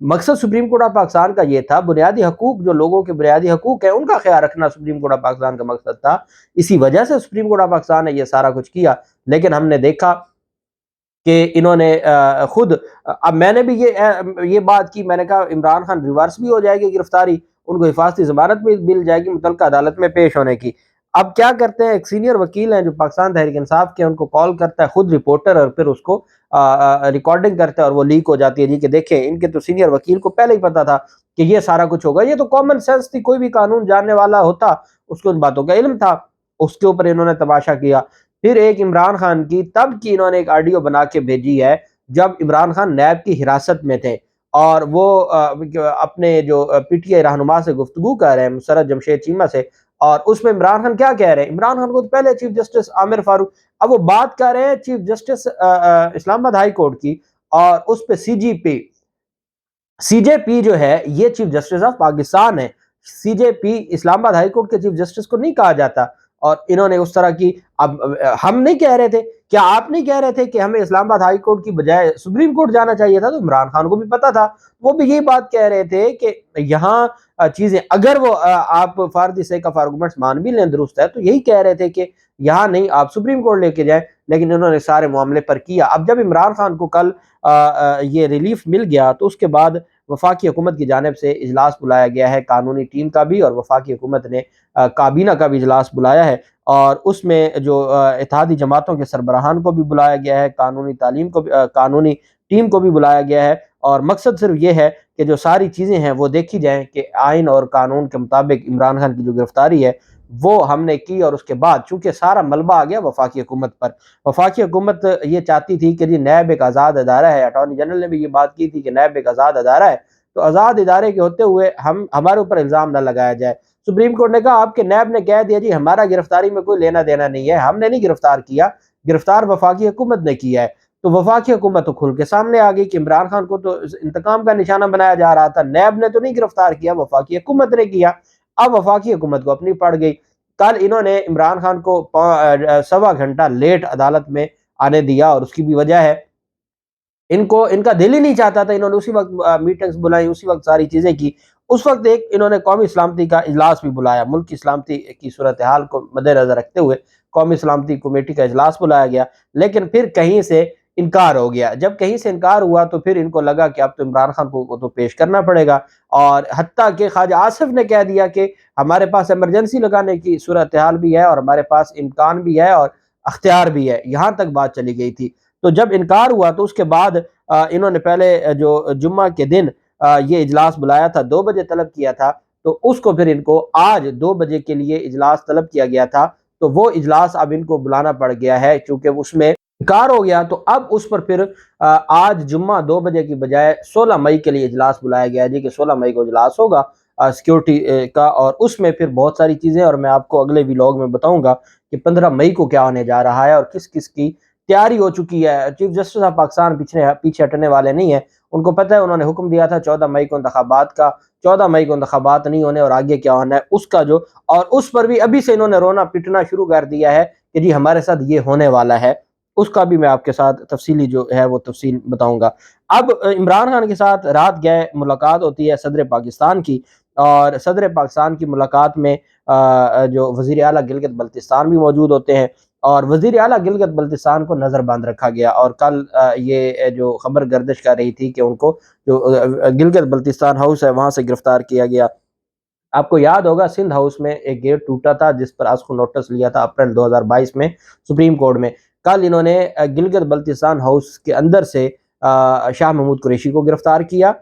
مقصد supreme court of Pakistan کا یہ تھا، بنیادی حقوق جو لوگوں کے بنیادی حقوق ہیں ان کا خیال رکھنا سپریم کورٹ آف پاکستان کا مقصد تھا، اسی وجہ سے سپریم کورٹ آف پاکستان نے یہ سارا کچھ کیا۔ لیکن ہم نے دیکھا کہ انہوں نے خود، اب میں نے بھی یہ بات کی، میں نے کہا عمران خان ریورس بھی ہو جائے گی گرفتاری، ان کو حفاظتی ضمانت بھی مل جائے گی متعلقہ عدالت میں پیش ہونے کی۔ اب کیا کرتے ہیں، ایک سینئر وکیل ہیں جو پاکستان تحریک انصاف کے، ان کو کال کرتا ہے خود رپورٹر، اور پھر اس کو ریکارڈنگ کرتا ہے اور وہ لیک ہو جاتی ہے جی کہ دیکھیں ان کے تو سینئر وکیل کو پہلے ہی پتا تھا کہ یہ سارا کچھ ہوگا، یہ تو کامن سینس تھی، کوئی بھی قانون جاننے والا ہوتا اس کو ان باتوں کا علم تھا، اس کے اوپر انہوں نے تماشا کیا۔ پھر ایک عمران خان کی تب کی انہوں نے ایک آڈیو بنا کے بھیجی ہے جب عمران خان نیب کی حراست میں تھے، اور وہ اپنے جو پی ٹی آئی رہنما سے گفتگو کر رہے ہیں، مسرت جمشید چیمہ سے، اور اس میں عمران خان کیا کہہ رہے ہیں، عمران خان کو تو پہلے چیف جسٹس عامر فاروق، اب وہ بات کر رہے ہیں چیف جسٹس اسلام آباد ہائی کورٹ کی، اور اس پہ سی جے پی جو ہے یہ چیف جسٹس آف پاکستان ہے، سی جے پی اسلام آباد ہائی کورٹ کے چیف جسٹس کو نہیں کہا جاتا، اور انہوں نے اس طرح کی، اب ہم نہیں کہہ رہے تھے، کیا آپ نہیں کہہ رہے تھے کہ ہمیں اسلام آباد ہائی کورٹ کی بجائے سپریم کورٹ جانا چاہیے تھا؟ تو عمران خان کو بھی پتا تھا، وہ بھی یہی بات کہہ رہے تھے کہ یہاں چیزیں اگر وہ آپ for the sake of arguments مان بھی لیں درست ہے، تو یہی کہہ رہے تھے کہ یہاں نہیں آپ سپریم کورٹ لے کے جائیں، لیکن انہوں نے سارے معاملے پر کیا۔ اب جب عمران خان کو کل یہ ریلیف مل گیا تو اس کے بعد وفاقی حکومت کی جانب سے اجلاس بلایا گیا ہے، قانونی ٹیم کا بھی، اور وفاقی حکومت نے کابینہ کا بھی اجلاس بلایا ہے، اور اس میں جو اتحادی جماعتوں کے سربراہان کو بھی بلایا گیا ہے، قانونی تعلیم کو قانونی ٹیم کو بھی بلایا گیا ہے، اور مقصد صرف یہ ہے کہ جو ساری چیزیں ہیں وہ دیکھی جائیں کہ آئین اور قانون کے مطابق عمران خان کی جو گرفتاری ہے وہ ہم نے کی، اور اس کے بعد چونکہ سارا ملبہ آ گیا وفاقی حکومت پر، وفاقی حکومت یہ چاہتی تھی کہ جی نیب ایک آزاد ادارہ ہے، اٹارنی جنرل نے بھی یہ بات کی تھی کہ نیب ایک آزاد ادارہ ہے، تو آزاد ادارے کے ہوتے ہوئے ہمارے اوپر الزام نہ لگایا جائے۔ سپریم کورٹ نے کہا آپ کے نیب نے کہہ دیا جی ہمارا گرفتاری میں کوئی لینا دینا نہیں ہے، ہم نے نہیں گرفتار کیا، گرفتار وفاقی حکومت نے کیا ہے۔ تو وفاقی حکومت تو کھل کے سامنے آ گئی کہ عمران خان کو تو انتقام کا نشانہ بنایا جا رہا تھا، نیب نے تو نہیں گرفتار کیا، وفاقی حکومت نے کیا۔ اب وفاقی حکومت کو اپنی پڑ گئی، کل انہوں نے عمران خان کو 1.25 گھنٹہ لیٹ عدالت میں آنے دیا، اور اس کی بھی وجہ ہے ان کا دل ہی نہیں چاہتا تھا، انہوں نے اسی وقت میٹنگز بلائیں، اسی وقت ساری چیزیں کی، اس وقت ایک انہوں نے قومی سلامتی کا اجلاس بھی بلایا، ملک کی سلامتی کی صورتحال کو مد نظر رکھتے ہوئے قومی سلامتی کمیٹی کا اجلاس بلایا گیا، لیکن پھر کہیں سے انکار ہو گیا۔ جب کہیں سے انکار ہوا تو پھر ان کو لگا کہ اب تو عمران خان کو تو پیش کرنا پڑے گا، اور حتیٰ کہ خواجہ آصف نے کہہ دیا کہ ہمارے پاس ایمرجنسی لگانے کی صورتحال بھی ہے، اور ہمارے پاس امکان بھی ہے اور اختیار بھی ہے، یہاں تک بات چلی گئی تھی۔ تو جب انکار ہوا تو اس کے بعد انہوں نے پہلے جو جمعہ کے دن یہ اجلاس بلایا تھا، 2 بجے طلب کیا تھا، تو اس کو پھر ان کو آج 2 بجے کے لیے اجلاس طلب کیا گیا تھا، تو وہ اجلاس اب ان کو بلانا پڑ گیا ہے چونکہ اس میں انکار ہو گیا، تو اب اس پر پھر آج جمعہ 2 بجے کی بجائے 16 مئی کے لیے اجلاس بلایا گیا جی کہ 16 مئی کو اجلاس ہوگا سیکیورٹی کا، اور اس میں پھر بہت ساری چیزیں، اور میں آپ کو اگلے ویلاگ میں بتاؤں گا کہ 15 مئی کو کیا ہونے جا رہا ہے اور کس کس کی تیاری ہو چکی ہے۔ چیف جسٹس آف پاکستان پیچھے ہٹنے والے نہیں ہیں، ان کو پتہ ہے، انہوں نے حکم دیا تھا 14 مئی کو انتخابات کا، 14 مئی کو انتخابات نہیں ہونے، اور آگے کیا ہونا ہے اس کا جو، اور اس پر بھی ابھی سے انہوں نے رونا پٹنا شروع کر دیا ہے کہ جی ہمارے ساتھ یہ ہونے والا ہے، اس کا بھی میں آپ کے ساتھ تفصیلی جو ہے وہ تفصیل بتاؤں گا۔ اب عمران خان کے ساتھ رات گئے ملاقات ہوتی ہے صدر پاکستان کی، اور صدر پاکستان کی ملاقات میں جو وزیر اعلیٰ گلگت بلتستان بھی موجود ہوتے ہیں، اور وزیر اعلیٰ گلگت بلتستان کو نظر بند رکھا گیا، اور کل یہ جو خبر گردش کر رہی تھی کہ ان کو جو گلگت بلتستان ہاؤس ہے وہاں سے گرفتار کیا گیا۔ آپ کو یاد ہوگا سندھ ہاؤس میں ایک گیٹ ٹوٹا تھا جس پر آج کو نوٹس لیا تھا اپریل 2022 میں سپریم کورٹ میں، کل انہوں نے گلگت بلتستان ہاؤس کے اندر سے شاہ محمود قریشی کو گرفتار کیا،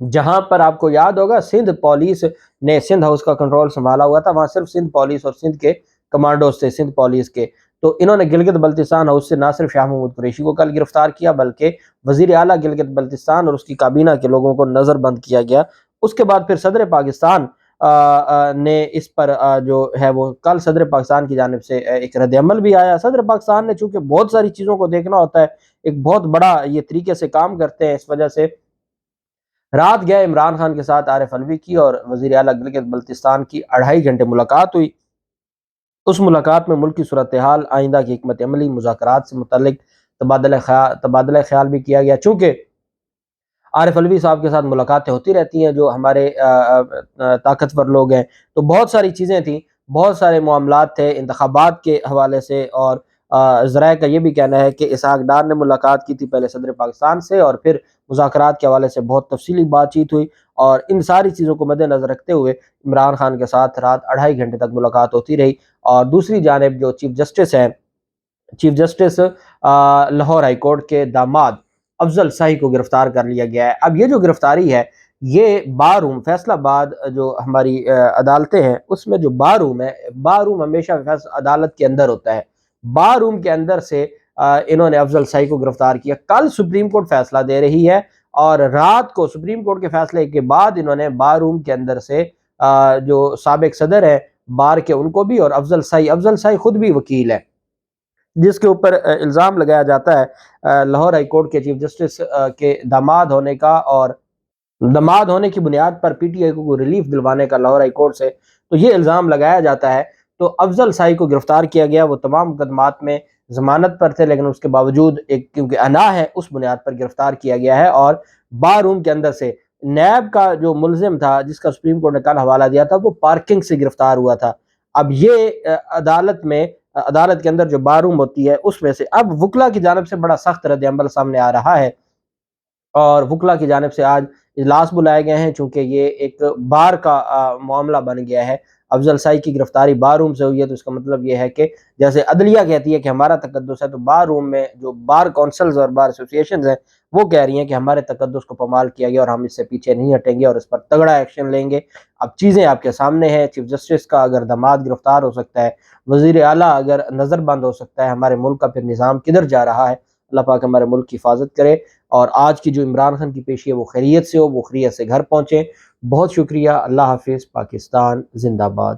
جہاں پر آپ کو یاد ہوگا سندھ پولیس نے سندھ ہاؤس کا کنٹرول سنبھالا ہوا تھا، وہاں صرف سندھ پولیس اور سندھ کے کمانڈوز تھے سندھ پولیس کے، تو انہوں نے گلگت بلتستان ہاؤس سے نہ صرف شاہ محمود قریشی کو کل گرفتار کیا بلکہ وزیر اعلیٰ گلگت بلتستان اور اس کی کابینہ کے لوگوں کو نظر بند کیا گیا۔ اس کے بعد پھر صدر پاکستان نے اس پر جو ہے وہ کل صدر پاکستان کی جانب سے ایک رد عمل بھی آیا۔ صدر پاکستان نے چونکہ بہت ساری چیزوں کو دیکھنا ہوتا ہے، ایک بہت بڑا یہ طریقے سے کام کرتے ہیں، اس وجہ سے رات گئے عمران خان کے ساتھ عارف الوی کی اور وزیر اعلیٰ گلگت بلتستان کی 2.5 گھنٹے ملاقات ہوئی۔ اس ملاقات میں ملک کی صورتحال، آئندہ کی حکمت عملی، مذاکرات سے متعلق تبادلہ خیال بھی کیا گیا، چونکہ عارف علوی صاحب کے ساتھ ملاقاتیں ہوتی رہتی ہیں جو ہمارے طاقتور لوگ ہیں، تو بہت ساری چیزیں تھیں، بہت سارے معاملات تھے انتخابات کے حوالے سے، اور ذرائع کا یہ بھی کہنا ہے کہ اسحاق ڈار نے ملاقات کی تھی پہلے صدر پاکستان سے، اور پھر مذاکرات کے حوالے سے بہت تفصیلی بات چیت ہوئی، اور ان ساری چیزوں کو مد نظر رکھتے ہوئے عمران خان کے ساتھ رات 2.5 گھنٹے تک ملاقات ہوتی رہی۔ اور دوسری جانب جو چیف جسٹس ہیں، chief justice Lahore high court کے داماد افضل صاحی کو گرفتار کر لیا گیا ہے۔ اب یہ جو گرفتاری ہے، یہ بار روم فیصل آباد جو ہماری عدالتیں ہیں اس میں جو بار روم ہے، بار روم ہمیشہ عدالت کے اندر ہوتا ہے، بار روم کے اندر سے انہوں نے افضل صاحی کو گرفتار کیا۔ کل سپریم کورٹ فیصلہ دے رہی ہے، اور رات کو سپریم کورٹ کے فیصلے کے بعد انہوں نے بار روم کے اندر سے جو سابق صدر ہے بار کے ان کو بھی، اور افضل صاحی خود بھی وکیل ہے جس کے اوپر الزام لگایا جاتا ہے لاہور ہائی کورٹ کے چیف جسٹس کے داماد ہونے کا، اور داماد ہونے کی بنیاد پر پی ٹی آئی کو ریلیف دلوانے کا لاہور ہائی کورٹ سے، تو یہ الزام لگایا جاتا ہے۔ تو افضل صاحی کو گرفتار کیا گیا، وہ تمام مقدمات میں ضمانت پر تھے، لیکن اس کے باوجود ایک کیونکہ انا ہے اس بنیاد پر گرفتار کیا گیا ہے، اور بار روم کے اندر سے نیب کا جو ملزم تھا جس کا سپریم کورٹ نے کل حوالہ دیا تھا، وہ پارکنگ سے گرفتار ہوا تھا۔ اب یہ عدالت کے اندر جو بار روم ہوتی ہے اس میں سے اب وکلا کی جانب سے بڑا سخت رد عمل سامنے آ رہا ہے، اور وکلا کی جانب سے آج اجلاس بلائے گئے ہیں، چونکہ یہ ایک بار کا معاملہ بن گیا ہے۔ افضل صاحی کی گرفتاری بار روم سے ہوئی ہے، تو اس کا مطلب یہ ہے کہ جیسے عدلیہ کہتی ہے کہ ہمارا تقدس ہے، تو بار روم میں جو بار کونسلز اور بار ایسوسیشنز ہیں وہ کہہ رہی ہیں کہ ہمارے تقدس کو پامال کیا گیا، اور ہم اس سے پیچھے نہیں ہٹیں گے اور اس پر تگڑا ایکشن لیں گے۔ اب چیزیں آپ کے سامنے ہیں، چیف جسٹس کا اگر داماد گرفتار ہو سکتا ہے، وزیر اعلیٰ اگر نظر بند ہو سکتا ہے، ہمارے ملک کا پھر نظام کدھر جا رہا ہے؟ اللہ پاک ہمارے ملک کی حفاظت کرے، اور آج کی جو عمران خان کی پیشی ہے وہ خیریت سے ہو، وہ خیریت سے گھر پہنچے۔ بہت شکریہ، اللہ حافظ، پاکستان زندہ باد۔